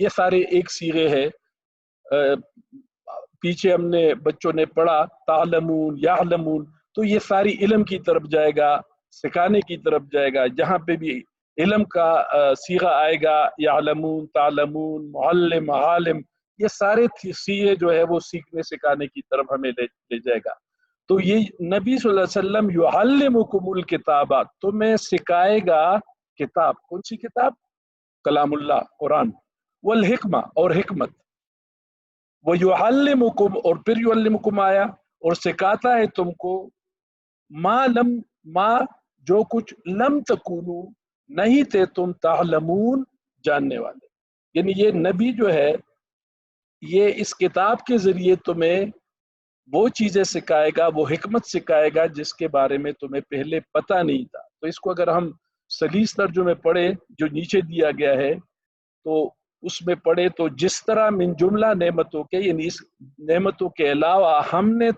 یہ سارے ایک سیغے ہیں. پیچھے ہم نے بچوں نے پڑھا تعلمون یعلمون، تو یہ ساری علم کی طرف جائے گا، سکھانے کی طرف جائے گا. جہاں پہ بھی علم کا صیغہ آئے گا، یعلمون تعلمون معلم عالم، یہ سارے صیغے جو ہے وہ سیکھنے سکھانے کی طرف ہمیں لے جائے گا. تو یہ نبی صلی اللہ علیہ وسلم یعلمکم الکتاب، تمہیں سکھائے گا کتاب. کون سی کتاب؟ کلام اللہ قرآن. والحکمہ، اور حکمت. وَيُعَلِّمُكُمْ، اور پھر یعلمکم آیا اور سکھاتا ہے تم کو ما جو کچھ لم تکونو نہیں تھے تم تعلمون جاننے والے. یعنی یہ نبی جو ہے یہ اس کتاب کے ذریعے تمہیں وہ چیزیں سکھائے گا، وہ حکمت سکھائے گا جس کے بارے میں تمہیں پہلے پتہ نہیں تھا. تو اس کو اگر ہم سلیس ترجمے پڑھے جو نیچے دیا گیا ہے تو اس میں پڑھے تو جس طرح من جملہ نعمتوں کے، یعنی اس نعمتوں کے علاوہ ہم نے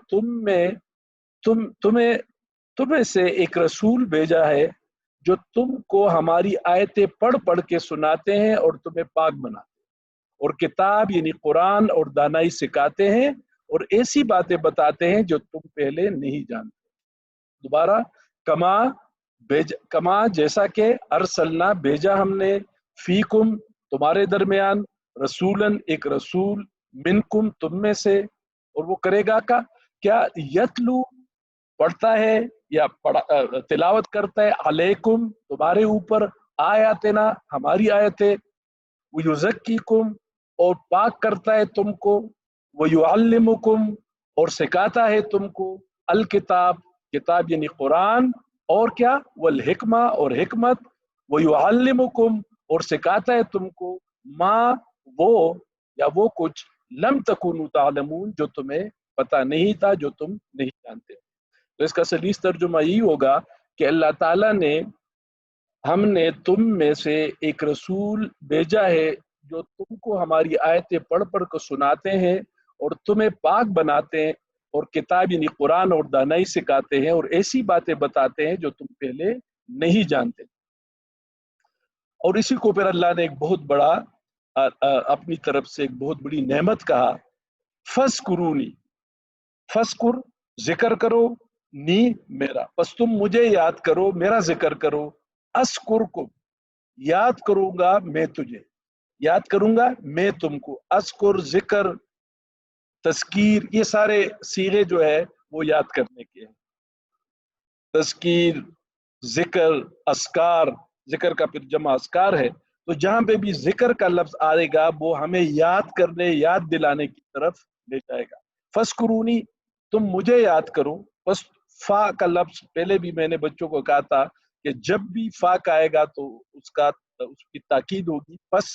تمہیں سے ایک رسول بھیجا ہے جو تم کو ہماری آیتیں پڑھ پڑھ کے سناتے ہیں اور تمہیں پاک بناتے ہیں، اور کتاب یعنی قرآن اور دانائی سکھاتے ہیں اور ایسی باتیں بتاتے ہیں جو تم پہلے نہیں جانتے. دوبارہ کما جیسا کہ ارسلنا بھیجا ہم نے، فیکم تمہارے درمیان، رسولن ایک رسول، منکم تم میں سے. اور وہ کرے گا کیا؟ یتلو پڑھتا ہے یا تلاوت کرتا ہے، علیکم تمہارے اوپر، آیاتنا ہماری آیتیں، ویزکیکم اور پاک کرتا ہے تم کو، ویعلمکم اور سکھاتا ہے تم کو، الکتاب کتاب یعنی قرآن، اور کیا؟ والحکمہ اور حکمت، ویعلمکم اور سکھاتا ہے تم کو وہ کچھ لم تکونوا تعلمون جو تمہیں پتہ نہیں تھا، جو تم نہیں جانتے. تو اس کا سلیس ترجمہ یہی ہوگا کہ اللہ تعالیٰ نے ہم نے تم میں سے ایک رسول بھیجا ہے جو تم کو ہماری آیتیں پڑھ پڑھ کر سناتے ہیں اور تمہیں پاک بناتے ہیں، اور کتاب یعنی قرآن اور دانائی سکھاتے ہیں اور ایسی باتیں بتاتے ہیں جو تم پہلے نہیں جانتے. اور اسی کو پھر اللہ نے ایک بہت بڑا اپنی طرف سے ایک بہت بڑی نعمت کہا، فذکرونی، فذکر ذکر کرو، نی میرا، پس تم مجھے یاد کرو، میرا ذکر کرو، اذکرکم یاد کروں گا میں تجھے، یاد کروں گا میں تم کو. اذکر ذکر تذکیر یہ سارے صیغے جو ہے وہ یاد کرنے کے ہیں. تذکیر، ذکر، اذکار، ذکر کا پھر جمع اذکار ہے. تو جہاں پہ بھی ذکر کا لفظ آئے گا وہ ہمیں یاد کرنے، یاد دلانے کی طرف لے جائے گا. فذکرونی تم مجھے یاد کرو. بس فا کا لفظ پہلے بھی میں نے بچوں کو کہا تھا کہ جب بھی فا کا آئے گا تو اس کی تاکید ہوگی. پس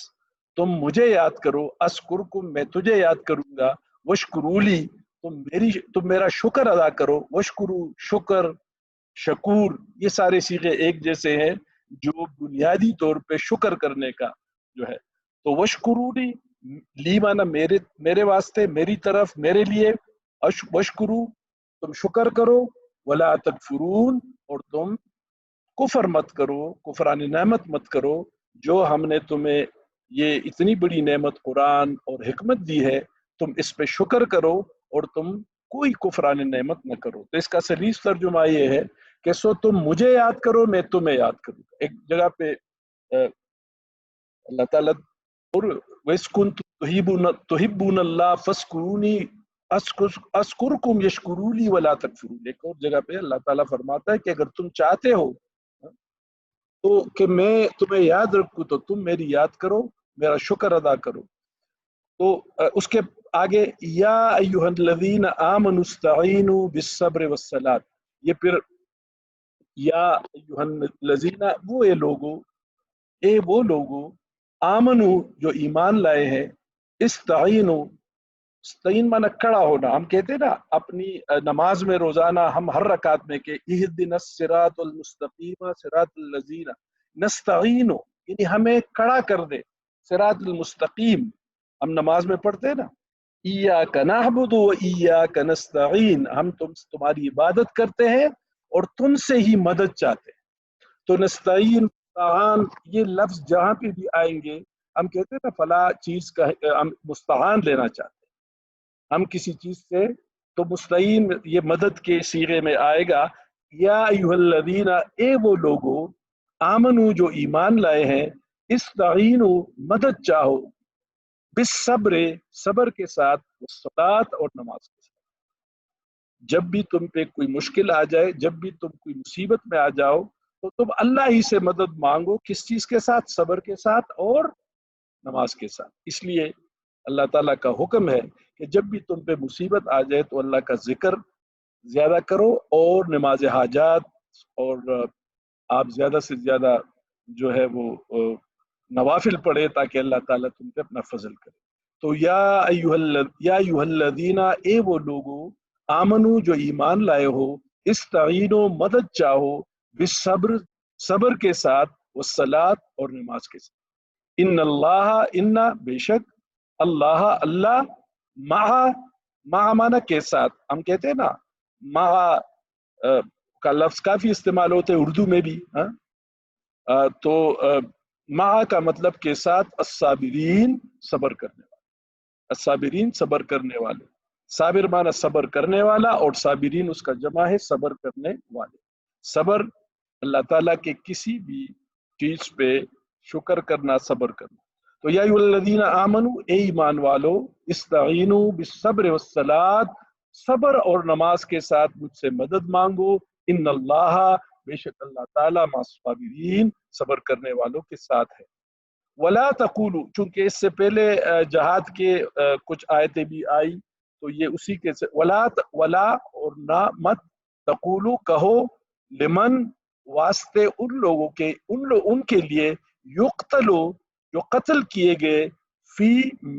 تم مجھے یاد کرو، اذکرکم میں تجھے یاد کروں گا، واشکرولی تم میرا شکر ادا کرو. واشکرو شکر، شکور یہ سارے صیغے ایک جیسے ہیں جو بنیادی طور پہ شکر کرنے کا جو ہے. تو واشکرونی لی مانا میرے واسطے، میری طرف، میرے لیے. واشکرو تم شکر کرو، ولا تکفرون اور تم کفر مت کرو، کفران نعمت مت کرو جو ہم نے تمہیں یہ اتنی بڑی نعمت قرآن اور حکمت دی ہے، تم اس پہ شکر کرو اور تم کوئی کفران نعمت نہ کرو. تو اس کا سلیس ترجمہ یہ ہے کہ سو تم مجھے یاد کرو میں تمہیں یاد کروں. ایک جگہ پہ اللہ تعالیٰ تحبون اللہ فاذکرونی اذکرکم یشکرونی ولا تکفرون. ایک اور جگہ پہ اللہ تعالیٰ فرماتا ہے کہ اگر تم چاہتے ہو تو کہ میں تمہیں یاد رکھوں تو تم میری یاد کرو، میرا شکر ادا کرو. تو اس کے آگے یا ایھا الذین آمنوا استعینوا بالصبر والصلاۃ، یہ پھر یا ایھا الذین وہ لوگوں آمنو جو ایمان لائے ہیں، استعینوا، استعین مانا کھڑا ہونا. ہم کہتے ہیں نا اپنی نماز میں روزانہ ہم ہر رکعت میں کہ اہدنا الصراط المستقیم صراط الذین نستعین، یعنی ہمیں کھڑا کر دے. صراط المستقیم ہم نماز میں پڑھتے ہیں نا، ایاک نعبد و ایاک نستعین، ہم تمہاری عبادت کرتے ہیں اور تم سے ہی مدد چاہتے ہیں. تو نستعین، استعان یہ لفظ جہاں پہ بھی آئیں گے ہم کہتے ہیں نا فلاں چیز کا ہم مستعان لینا چاہتے ہیں، ہم کسی چیز سے تو مستعین یہ مدد کے صیغے میں آئے گا. یا ایھا الذین، اے وہ لوگو، آمنو جو ایمان لائے ہیں، استعینو مدد چاہو، بالصبر صبر کے ساتھ، والصلاۃ اور نماز کے ساتھ. جب بھی تم پہ کوئی مشکل آ جائے، جب بھی تم کوئی مصیبت میں آ جاؤ، تو تم اللہ ہی سے مدد مانگو. کس چیز کے ساتھ؟ صبر کے ساتھ اور نماز کے ساتھ. اس لیے اللہ تعالیٰ کا حکم ہے کہ جب بھی تم پہ مصیبت آ جائے تو اللہ کا ذکر زیادہ کرو اور نماز حاجات اور آپ زیادہ سے زیادہ جو ہے وہ نوافل پڑھے تاکہ اللہ تعالیٰ تم پہ اپنا فضل کرے. تو یا ایھا الذین، اے وہ لوگو، آمنو جو ایمان لائے ہو، استعینو مدد چاہو، بالصبر صبر کے ساتھ، والصلاۃ اور نماز کے ساتھ. ان بے شک اللہ اللہ، مع معنی کے ساتھ. ہم کہتے ہیں نا مع کا لفظ کافی استعمال ہوتے ہیں اردو میں بھی. تو مع کا مطلب کے ساتھ، الصابرین صبر کرنے والے، الصابرین صبر کرنے والے. صابر معنی صبر کرنے والا، اور صابرین اس کا جمع ہے صبر کرنے والے. صبر اللہ تعالیٰ کے کسی بھی چیز پہ شکر کرنا، صبر کرنا. تو یا ایھا الذین آمنو، اے ایمان والو، استعینوا بالصبر والصلاۃ، صبر اور نماز کے ساتھ مجھ سے مدد مانگو. ان اللہ، بے شک اللہ تعالیٰ، مع الصابرین صبر کرنے والوں کے ساتھ ہے. ولا تقولوا، چونکہ اس سے پہلے جہاد کے کچھ آیتیں بھی آئی تو یہ اسی کے سے ولا اور نہ مت، تقولوا کہو، لمن واسطے ان لوگوں کے، ان کے لیے، یقتلو جو قتل کیے گئے، فی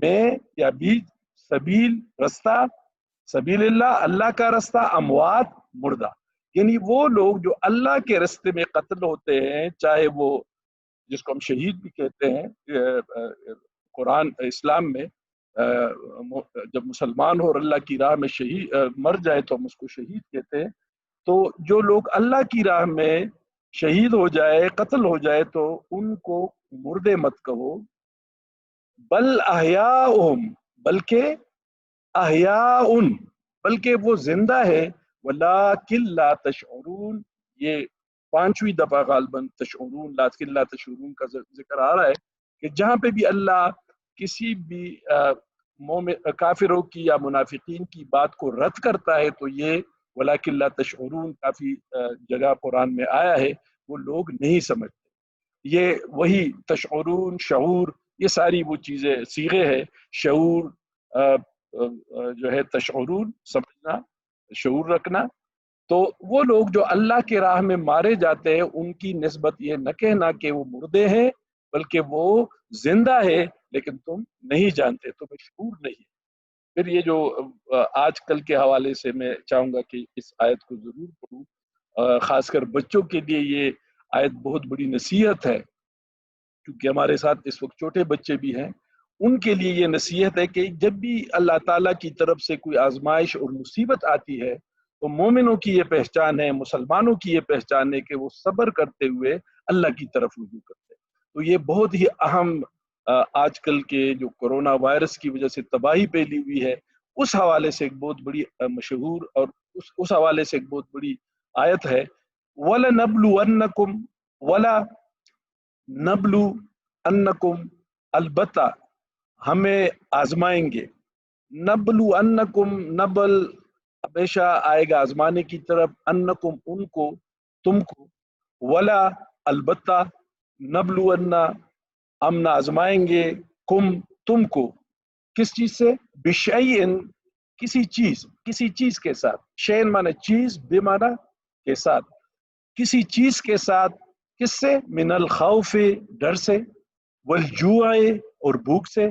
میں یا بیچ، سبیل رستہ، سبیل اللہ اللہ کا رستہ، اموات مردہ. یعنی وہ لوگ جو اللہ کے رستے میں قتل ہوتے ہیں، چاہے وہ جس کو ہم شہید بھی کہتے ہیں قرآن اسلام میں، جب مسلمان ہو اور اللہ کی راہ میں شہید مر جائے تو ہم اس کو شہید کہتے ہیں. تو جو لوگ اللہ کی راہ میں شہید ہو جائے، قتل ہو جائے، تو ان کو مردے مت کہو. بل احیاء، بلکہ احیاء، بلکہ وہ زندہ ہے. ولکن لا تشعرون، یہ 5ویں دفعہ غالباً تشعرون، لیکن لا تشعرون کا ذکر آ رہا ہے کہ جہاں پہ بھی اللہ کسی بھی کافروں کی یا منافقین کی بات کو رد کرتا ہے تو یہ ولکن لا تشعرون کافی جگہ قرآن میں آیا ہے. وہ لوگ نہیں سمجھتے. یہ وہی تشعرون، شعور، یہ ساری وہ چیزیں صیغے ہے. شعور جو ہے، تشعرون سمجھنا، شعور رکھنا. تو وہ لوگ جو اللہ کے راہ میں مارے جاتے ہیں ان کی نسبت یہ نہ کہنا کہ وہ مردے ہیں، بلکہ وہ زندہ ہے، لیکن تم نہیں جانتے، تمہیں شعور نہیں. پھر یہ جو آج کل کے حوالے سے میں چاہوں گا کہ اس آیت کو ضرور پڑھوں، خاص کر بچوں کے لیے یہ آیت بہت بڑی نصیحت ہے، کیونکہ ہمارے ساتھ اس وقت چھوٹے بچے بھی ہیں. ان کے لیے یہ نصیحت ہے کہ جب بھی اللہ تعالیٰ کی طرف سے کوئی آزمائش اور مصیبت آتی ہے تو مومنوں کی یہ پہچان ہے، مسلمانوں کی یہ پہچان ہے کہ وہ صبر کرتے ہوئے اللہ کی طرف رجوع کرتے ہیں. تو یہ بہت ہی اہم آج کل کے جو کرونا وائرس کی وجہ سے تباہی پھیلی ہوئی ہے، اس حوالے سے ایک بہت بڑی مشہور اور اس حوالے سے ایک بہت بڑی آیت ہے. وَلَنَبْلُوَنَّكُمْ، وَلَا نَبْلُوَنَّكُمْ، البتہ ہمیں آزمائیں گے. نبلوَنَّكُمْ، نبل ہمیشہ آئے گا آزمانے کی طرف، انکم ان کو، تم کو، ولا البتہ، نبلوَنَّ ہم آزمائیں گے، کم تم کو، کس چیز سے؟ بشیئن کسی چیز کے ساتھ. شیئن معنی چیز، بمعنی کے ساتھ، کسی چیز کے ساتھ. کس سے؟ من الخوف ڈر سے، والجوع اور بھوک سے.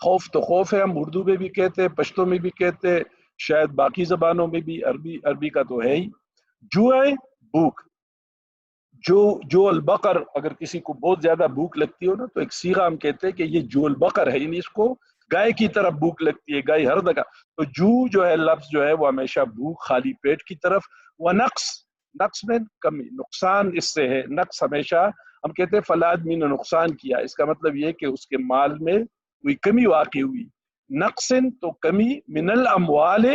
خوف تو خوف ہے، ہم اردو میں بھی کہتے ہیں، پشتو میں بھی کہتے ہیں، شاید باقی زبانوں میں بھی، عربی کا تو ہے ہی. جوع بھوک. جو البقر، اگر کسی کو بہت زیادہ بھوک لگتی ہو نا تو ایک صیغہ ہم کہتے ہیں کہ یہ جو البقر ہے، یعنی اس کو گائے کی طرف بھوک لگتی ہے، گائے ہر جگہ. تو جو ہے لفظ جو ہے وہ ہمیشہ بھوک، خالی پیٹ کی طرف. ونقص، نقص میں کمی، نقصان اس سے ہے. نقص ہمیشہ ہم کہتے ہیں فلاں آدمی نے نقصان کیا، اس کا مطلب یہ کہ اس کے مال میں کوئی کمی واقع ہوئی. نقصن تو کمی، من الاموال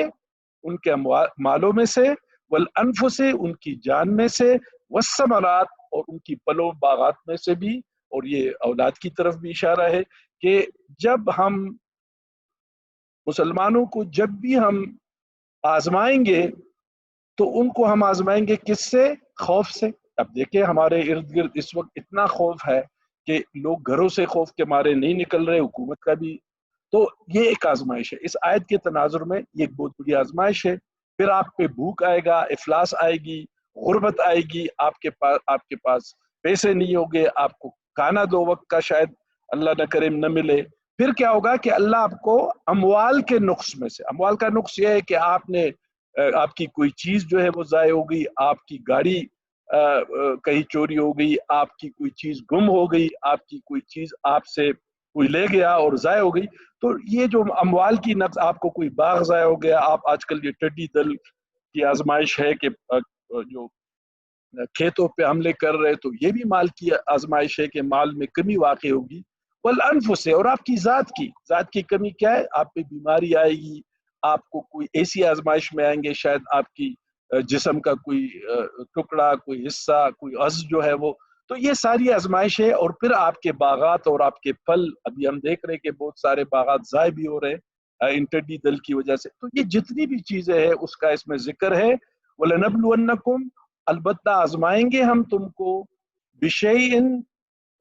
ان کے مالوں میں سے، والانفس ان کی جان میں سے، والثمرات اور ان کی پلوں باغات میں سے بھی. اور یہ اولاد کی طرف بھی اشارہ ہے کہ جب ہم مسلمانوں کو جب بھی ہم آزمائیں گے تو ان کو ہم آزمائیں گے کس سے؟ خوف سے. اب دیکھیں ہمارے ارد گرد اس وقت اتنا خوف ہے کہ لوگ گھروں سے خوف کے مارے نہیں نکل رہے، حکومت کا بھی. تو یہ ایک آزمائش ہے، اس آیت کے تناظر میں یہ ایک بہت بڑی آزمائش ہے. پھر آپ پہ بھوک آئے گا، افلاس آئے گی، غربت آئے گی، آپ کے پاس پیسے نہیں ہوگے، آپ کو کھانا 2 وقت کا شاید اللہ نہ کرے نہ ملے. پھر کیا ہوگا کہ اللہ آپ کو اموال کے نقص میں سے، اموال کا نقص یہ ہے کہ آپ کی کوئی چیز جو ہے وہ ضائع ہو گئی، آپ کی گاڑی کہیں چوری ہو گئی، آپ کی کوئی چیز گم ہو گئی، آپ کی کوئی چیز آپ سے کوئی لے گیا اور ضائع ہو گئی. تو یہ جو اموال کی نقص، آپ کو کوئی باغ ضائع ہو گیا، آپ آج کل یہ ٹڈی دل کی آزمائش ہے کہ جو کھیتوں پہ حملے کر رہے، تو یہ بھی مال کی آزمائش ہے کہ مال میں کمی واقع ہوگی. والانفس اور آپ کی ذات کی کمی کیا ہے؟ آپ پہ بیماری آئے گی، آپ کو کوئی ایسی آزمائش میں آئیں گے، شاید آپ کی جسم کا کوئی ٹکڑا، کوئی حصہ، کوئی عضو جو ہے وہ. تو یہ ساری آزمائش ہے. اور پھر آپ کے باغات اور آپ کے پھل، ابھی ہم دیکھ رہے ہیں کہ بہت سارے باغات ضائع بھی ہو رہے ان ٹڈی دل کی وجہ سے. تو یہ جتنی بھی چیزیں ہیں اس کا اس میں ذکر ہے. وَلَنَبْلُوَنَّكُمْ البتہ آزمائیں گے ہم تم کو، بِشَيْءٍ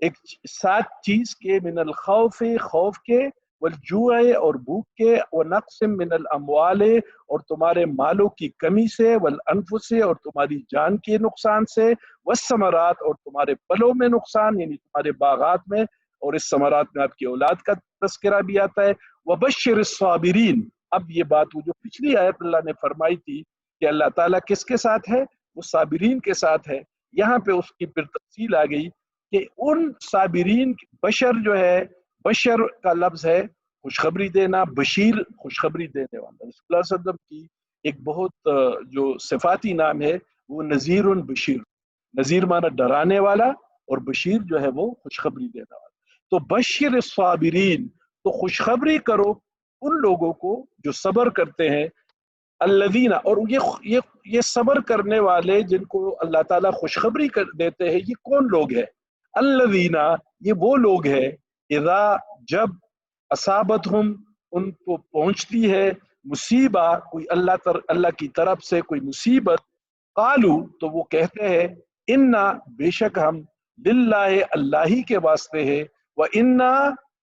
ایک سات چیز کے، من الخوف خوف کے، والجوع اور بھوک کے، ونقص من الاموال اور تمہارے مالوں کی کمی سے، والانفس اور تمہاری جان کے نقصان سے، والثمرات اور تمہارے پلوں میں نقصان یعنی تمہارے باغات میں، اور اس ثمرات میں آپ کی اولاد کا تذکرہ بھی آتا ہے. وبشر الصابرین. اب یہ بات وہ جو پچھلی آیت اللہ نے فرمائی تھی کہ اللہ تعالیٰ کس کے ساتھ ہے؟ وہ صابرین کے ساتھ ہے. یہاں پہ اس کی پھر تفصیل آ گئی کہ ان صابرین، بشر جو ہے، بشر کا لفظ ہے خوشخبری دینا، بشیر خوشخبری دینے والا. رسول اللہ صلی اللہ علیہ وسلم کی ایک بہت جو صفاتی نام ہے وہ نذیر بشیر. نذیر معنی ڈرانے والا، اور بشیر جو ہے وہ خوشخبری دینے والا. تو بشر الصابرین، تو خوشخبری کرو ان لوگوں کو جو صبر کرتے ہیں. الذین، اور یہ صبر کرنے والے جن کو اللہ تعالیٰ خوشخبری دیتے ہیں، یہ کون لوگ ہیں؟ الذین، یہ وہ لوگ ہیں، اذا جب، اصابتہم ان کو پہنچتی ہے، مصیبہ کوئی اللہ کی طرف سے کوئی مصیبت، قالو تو وہ کہتے ہیں، انا بے شک ہم، للہ اللہ ہی کے واسطے ہے، و انا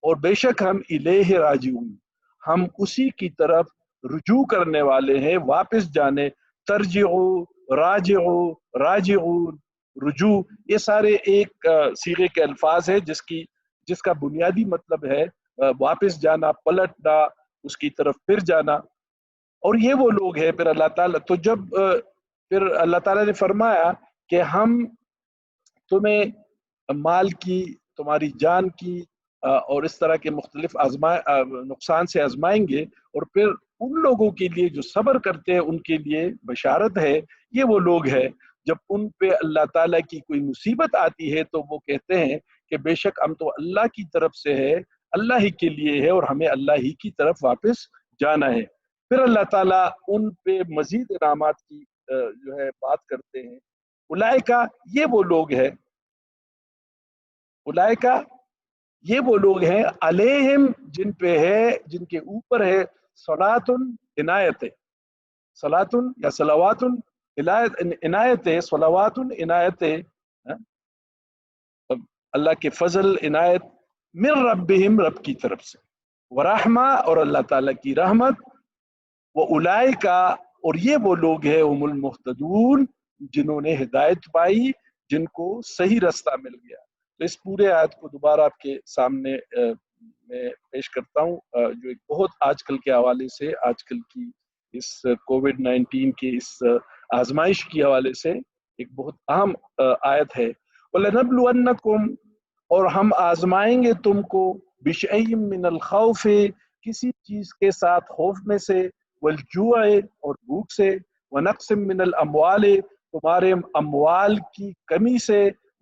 اور بے شک ہم، الیہ راجعون ہم اسی کی طرف رجوع کرنے والے ہیں، واپس جانے. ترجعو، راجعو، راجعون، رجوع، یہ سارے ایک صیغے کے الفاظ ہیں جس کا بنیادی مطلب ہے واپس جانا، پلٹنا، اس کی طرف پھر جانا. اور یہ وہ لوگ ہیں پھر اللہ تعالیٰ، تو جب پھر اللہ تعالیٰ نے فرمایا کہ ہم تمہیں مال کی، تمہاری جان کی اور اس طرح کے مختلف نقصان سے آزمائیں گے، اور پھر ان لوگوں کے لیے جو صبر کرتے ہیں ان کے لیے بشارت ہے. یہ وہ لوگ ہیں جب ان پہ اللہ تعالیٰ کی کوئی مصیبت آتی ہے تو وہ کہتے ہیں کہ بے شک ہم تو اللہ کی طرف سے ہے، اللہ ہی کے لیے ہے، اور ہمیں اللہ ہی کی طرف واپس جانا ہے. پھر اللہ تعالیٰ ان پہ مزید انعامات کی جو ہے بات کرتے ہیں. اولئکا، یہ وہ لوگ ہیں، اولئکا یہ وہ لوگ ہیں، علیہم جن پہ ہے، جن کے اوپر ہے، صلاتن عنایت، صلاتن یا صلواتن عنایت، صلواتن عنایت، اللہ کے فضل عنایت، من ربہم رب کی طرف سے، ورحمہ اور اللہ تعالیٰ کی رحمت، واولئکا اور یہ وہ لوگ ہیں، ہم المہتدون جنہوں نے ہدایت پائی، جن کو صحیح رستہ مل گیا. تو اس پورے آیت کو دوبارہ آپ کے سامنے میں پیش کرتا ہوں، جو ایک بہت آج کل کے حوالے سے، آج کل کی اس کووڈ-19 کی اس آزمائش کے حوالے سے ایک بہت اہم آیت ہے. وَلَنَبْلُوَنَّكُمْ اور ہم آزمائیں گے تم کو، بِشَيْءٍ مِّنَ الْخَوْفِ کسی چیز کے ساتھ خوف میں سے، وَالْجُوعِ اور بھوک سے، وَنَقْصٍ مِّنَ الْأَمْوَالِ تمہارے اموال کی کمی سے،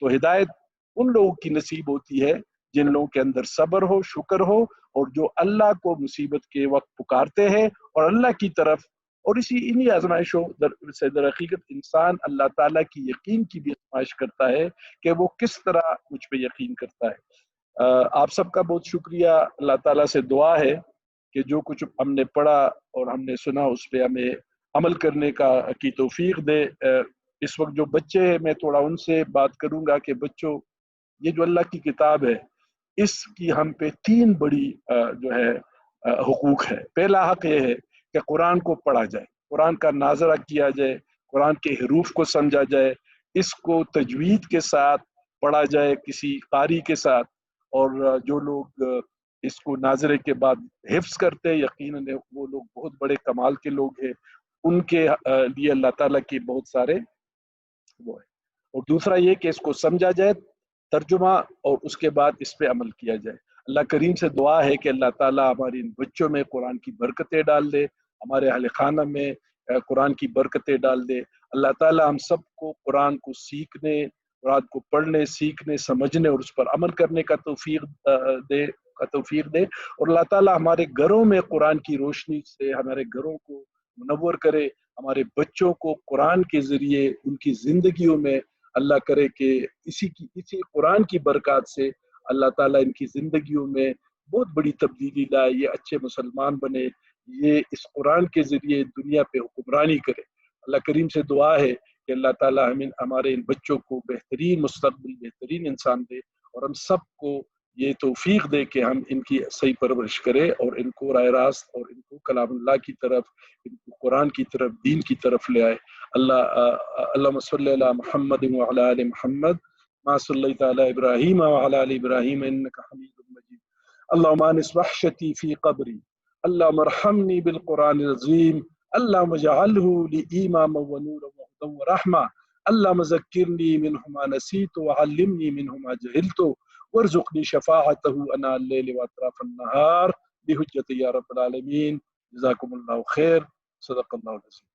تو ہدایت ان لوگوں کی نصیب ہوتی ہے جن لوگوں کے اندر صبر ہو، شکر ہو، اور جو اللہ کو مصیبت کے وقت پکارتے ہیں اور اللہ کی طرف، اور انہی آزمائشوں سے در حقیقت انسان اللہ تعالیٰ کی یقین کی بھی آزمائش کرتا ہے کہ وہ کس طرح مجھ پہ یقین کرتا ہے۔ آپ سب کا بہت شکریہ، اللہ تعالیٰ سے دعا ہے کہ جو کچھ ہم نے پڑھا اور ہم نے سنا اس پہ ہمیں عمل کرنے کی توفیق دے۔ اس وقت جو بچے ہیں میں تھوڑا ان سے بات کروں گا کہ بچوں، یہ جو اللہ کی کتاب ہے اس کی ہم پہ 3 بڑی جو ہے حقوق ہے۔ پہلا حق یہ ہے کہ قرآن کو پڑھا جائے، قرآن کا ناظرہ کیا جائے، قرآن کے حروف کو سمجھا جائے، اس کو تجوید کے ساتھ پڑھا جائے کسی قاری کے ساتھ، اور جو لوگ اس کو ناظرے کے بعد حفظ کرتے ہیں یقیناً وہ لوگ بہت بڑے کمال کے لوگ ہیں، ان کے لیے اللہ تعالیٰ کے بہت سارے وہ ہے۔ اور دوسرا یہ کہ اس کو سمجھا جائے، ترجمہ، اور اس کے بعد اس پہ عمل کیا جائے۔ اللہ کریم سے دعا ہے کہ اللہ تعالیٰ ہماری ان بچوں میں قرآن کی برکتیں ڈال دے، ہمارے اہل خانہ میں قرآن کی برکتیں ڈال دے۔ اللہ تعالیٰ ہم سب کو قرآن کو سیکھنے، قرآن کو پڑھنے، سیکھنے، سمجھنے اور اس پر عمل کرنے کا توفیق دے، اور اللہ تعالیٰ ہمارے گھروں میں قرآن کی روشنی سے ہمارے گھروں کو منور کرے، ہمارے بچوں کو قرآن کے ذریعے ان کی زندگیوں میں اللہ کرے کہ اسی قرآن کی برکات سے اللہ تعالیٰ ان کی زندگیوں میں بہت بڑی تبدیلی لائے، یہ اچھے مسلمان بنے، یہ اس قرآن کے ذریعے دنیا پہ حکمرانی کرے۔ اللہ کریم سے دعا ہے کہ اللہ تعالیٰ ہمارے ان بچوں کو بہترین مستقبل، بہترین انسان دے، اور ہم سب کو یہ توفیق دے کہ ہم ان کی صحیح پرورش کریں اور ان کو راہ راست اور ان کو کلام اللہ کی طرف، ان کو قرآن کی طرف، دین کی طرف لے آئے۔ اللہم صلی علی محمد وعلی آل محمد ما صلیت علی ابراہیم وعلی آل ابراہیم انک حمید مجید۔ اللہم انس وحشتی فی قبری، اللہم ارحمنی بالقرآن العظیم، اللہم اجعلہ لی اماما ونورا وہدی ورحمہ، اللہم ذکرنی منہ ما نسیت وعلمنی منہ ما جہلت وارزقنی شفاعتہ اناء اللیل واطراف النہار بحجت یا رب العالمین۔ جزاکم اللہ خیر، صدق اللہ العظیم۔